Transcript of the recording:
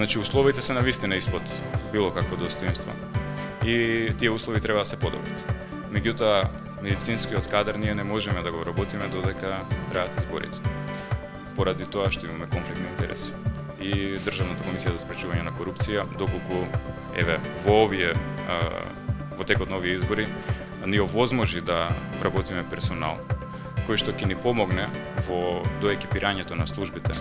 Значи, условите се навистина испод било какво достоинство. И тие услови треба да се подобрат. Меѓутоа, медицинскиот кадар ние не можеме да го работиме додека траат изборите. Поради тоа што имаме конфликт на интереси. И Државната комисија за спречување на корупција, доколку во текот на овие избори ни овозможи да вработиме персонал кој што ќе ни помогне во доекипирањето на службите.